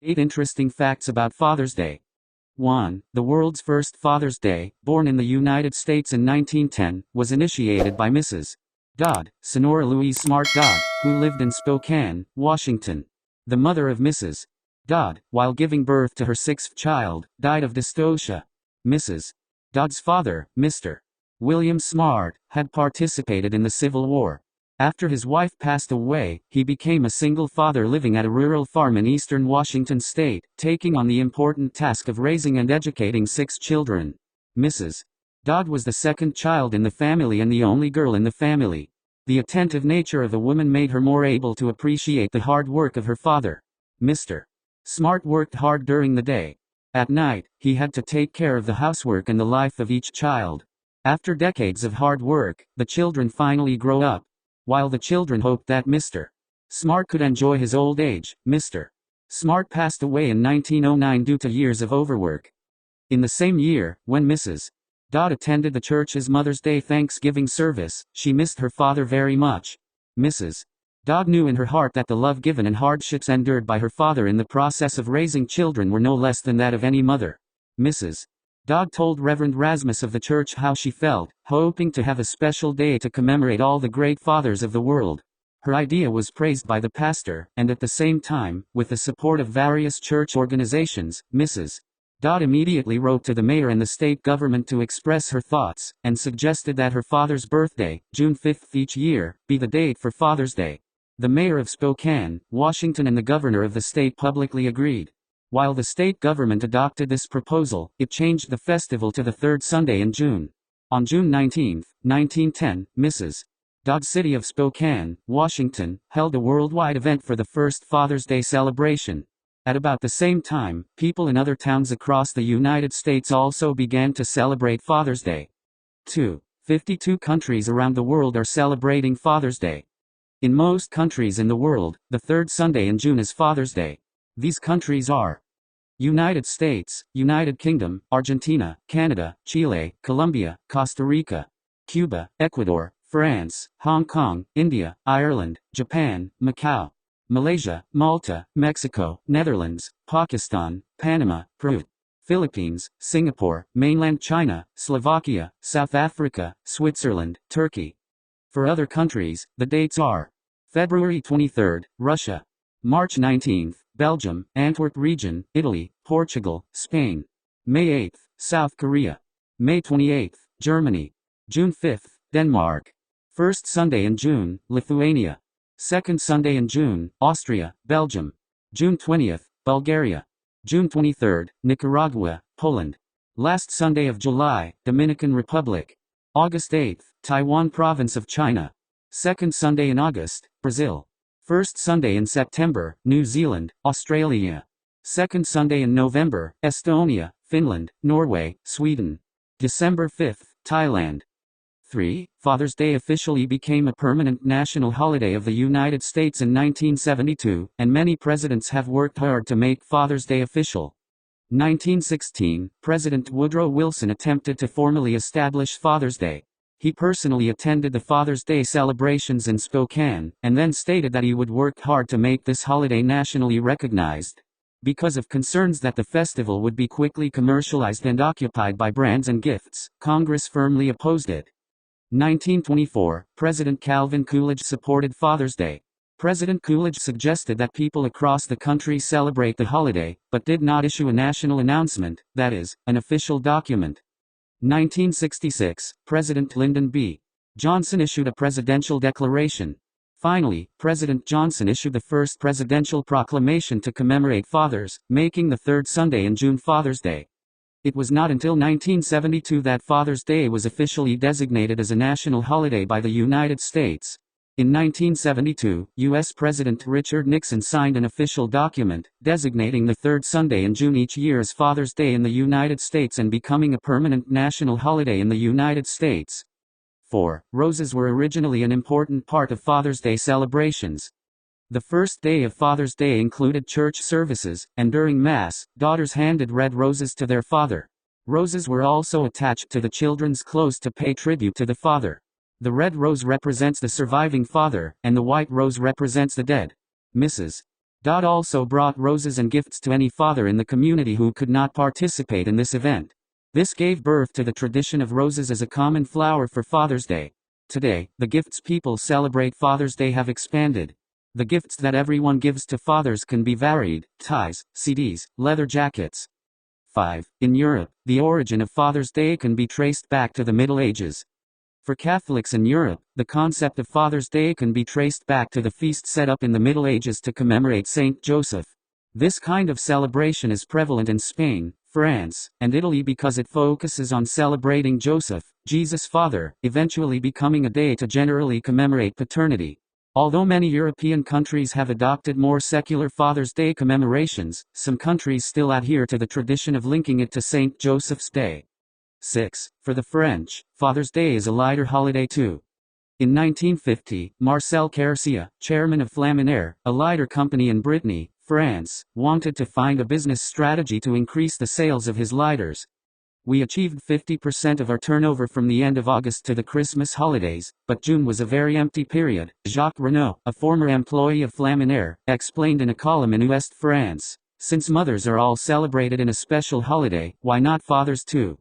8 interesting facts about Father's Day. 1. The world's first Father's Day, born in the United States in 1910, was initiated by Mrs. Dodd, Sonora Louise Smart Dodd, who lived in Spokane, Washington. The mother of Mrs. Dodd, while giving birth to her 6th child, died of dystocia. Mrs. Dodd's father, Mr. William Smart, had participated in the Civil War. After his wife passed away, he became a single father living at a rural farm in eastern Washington state, taking on the important task of raising and educating 6 children. Mrs. Dodd was the 2nd child in the family and the only girl in the family. The attentive nature of the woman made her more able to appreciate the hard work of her father. Mr. Smart worked hard during the day. At night, he had to take care of the housework and the life of each child. After decades of hard work, the children finally grow up. While the children hoped that Mr. Smart could enjoy his old age, Mr. Smart passed away in 1909 due to years of overwork. In the same year, when Mrs. Dodd attended the church's Mother's Day Thanksgiving service, she missed her father very much. Mrs. Dodd knew in her heart that the love given and hardships endured by her father in the process of raising children were no less than that of any mother. Mrs. Dodd told Reverend Rasmus of the church how she felt, hoping to have a special day to commemorate all the great fathers of the world. Her idea was praised by the pastor, and at the same time, with the support of various church organizations, Mrs. Dodd immediately wrote to the mayor and the state government to express her thoughts, and suggested that her father's birthday, June 5 each year, be the date for Father's Day. The mayor of Spokane, Washington and the governor of the state publicly agreed. While the state government adopted this proposal, it changed the festival to the 3rd Sunday in June. On June 19, 1910, Mrs. Dodd's city of Spokane, Washington, held a worldwide event for the first Father's Day celebration. At about the same time, people in other towns across the United States also began to celebrate Father's Day. 2. 52 countries around the world are celebrating Father's Day. In most countries in the world, the 3rd Sunday in June is Father's Day. These countries are United States, United Kingdom, Argentina, Canada, Chile, Colombia, Costa Rica, Cuba, Ecuador, France, Hong Kong, India, Ireland, Japan, Macau, Malaysia, Malta, Mexico, Netherlands, Pakistan, Panama, Peru, Philippines, Singapore, mainland China, Slovakia, South Africa, Switzerland, Turkey. For other countries, the dates are February 23, Russia, March 19, Belgium, Antwerp region, Italy, Portugal, Spain, May 8, South Korea, May 28, Germany, June 5, Denmark, 1st Sunday in June, Lithuania, 2nd Sunday in June, Austria, Belgium, June 20, Bulgaria, June 23, Nicaragua, Poland, last Sunday of July, Dominican Republic, August 8, Taiwan Province of China, 2nd Sunday in August, Brazil, 1st Sunday in September, New Zealand, Australia, 2nd Sunday in November, Estonia, Finland, Norway, Sweden, December 5, Thailand. 3. Father's Day officially became a permanent national holiday of the United States in 1972, and many presidents have worked hard to make Father's Day official. 1916, President Woodrow Wilson attempted to formally establish Father's Day. He personally attended the Father's Day celebrations in Spokane, and then stated that he would work hard to make this holiday nationally recognized. Because of concerns that the festival would be quickly commercialized and occupied by brands and gifts, Congress firmly opposed it. 1924, President Calvin Coolidge supported Father's Day. President Coolidge suggested that people across the country celebrate the holiday, but did not issue a national announcement, that is, an official document. 1966, President Lyndon B. Johnson issued a presidential declaration. Finally, President Johnson issued the first presidential proclamation to commemorate fathers, making the 3rd Sunday in June Father's Day. It was not until 1972 that Father's Day was officially designated as a national holiday by the United States. In 1972, U.S. President Richard Nixon signed an official document, designating the 3rd Sunday in June each year as Father's Day in the United States and becoming a permanent national holiday in the United States. 4. Roses were originally an important part of Father's Day celebrations. The first day of Father's Day included church services, and during Mass, daughters handed red roses to their father. Roses were also attached to the children's clothes to pay tribute to the father. The red rose represents the surviving father, and the white rose represents the dead. Mrs. Dodd also brought roses and gifts to any father in the community who could not participate in this event. This gave birth to the tradition of roses as a common flower for Father's Day. Today, the gifts people celebrate Father's Day have expanded. The gifts that everyone gives to fathers can be varied: ties, CDs, leather jackets. 5. In Europe, the origin of Father's Day can be traced back to the Middle Ages. For Catholics in Europe, the concept of Father's Day can be traced back to the feast set up in the Middle Ages to commemorate Saint Joseph. This kind of celebration is prevalent in Spain, France, and Italy because it focuses on celebrating Joseph, Jesus' father, eventually becoming a day to generally commemorate paternity. Although many European countries have adopted more secular Father's Day commemorations, some countries still adhere to the tradition of linking it to Saint Joseph's Day. 6. For the French, Father's Day is a lighter holiday too. In 1950, Marcel Carcia, chairman of Flaminaire, a lighter company in Brittany, France, wanted to find a business strategy to increase the sales of his lighters. We achieved 50% of our turnover from the end of August to the Christmas holidays, but June was a very empty period, Jacques Renault, a former employee of Flaminaire, explained in a column in Ouest France. Since mothers are all celebrated in a special holiday, why not fathers too?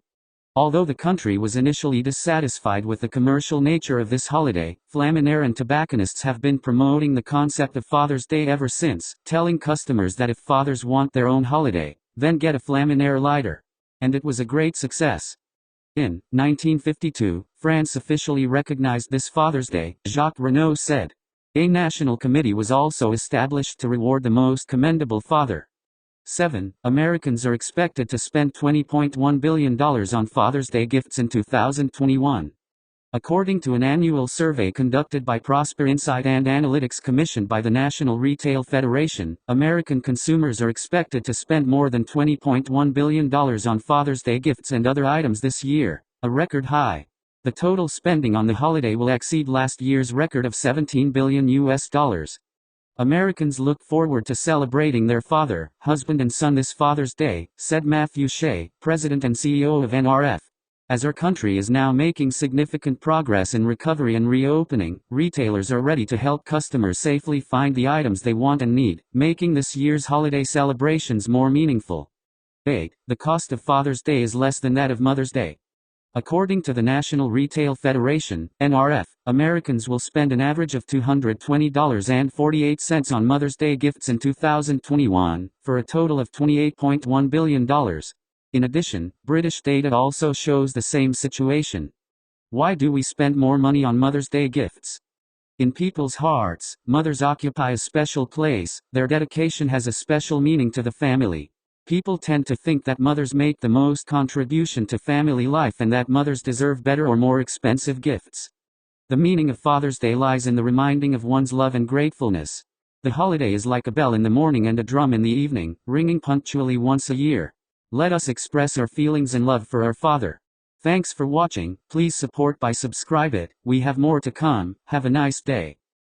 Although the country was initially dissatisfied with the commercial nature of this holiday, Flaminaire and tobacconists have been promoting the concept of Father's Day ever since, telling customers that if fathers want their own holiday, then get a Flaminaire lighter. And it was a great success. In 1952, France officially recognized this Father's Day, Jacques Renault said. A national committee was also established to reward the most commendable father. 7. Americans are expected to spend $20.1 billion on Father's Day gifts in 2021. According to an annual survey conducted by Prosper Insight and Analytics commissioned by the National Retail Federation, American consumers are expected to spend more than $20.1 billion on Father's Day gifts and other items this year, a record high. The total spending on the holiday will exceed last year's record of $17 billion. Americans look forward to celebrating their father, husband and son this Father's Day, said Matthew Shea, president and CEO of NRF. As our country is now making significant progress in recovery and reopening, retailers are ready to help customers safely find the items they want and need, making this year's holiday celebrations more meaningful. 8. The cost of Father's Day is less than that of Mother's Day. According to the National Retail Federation, NRF, Americans will spend an average of $220.48 on Mother's Day gifts in 2021, for a total of $28.1 billion. In addition, British data also shows the same situation. Why do we spend more money on Mother's Day gifts? In people's hearts, mothers occupy a special place. Their dedication has a special meaning to the family. People tend to think that mothers make the most contribution to family life and that mothers deserve better or more expensive gifts. The meaning of Father's Day lies in the reminding of one's love and gratefulness. The holiday is like a bell in the morning and a drum in the evening, ringing punctually once a year. Let us express our feelings and love for our Father. Thanks for watching. Please support by subscribe it. We have more to come. Have a nice day.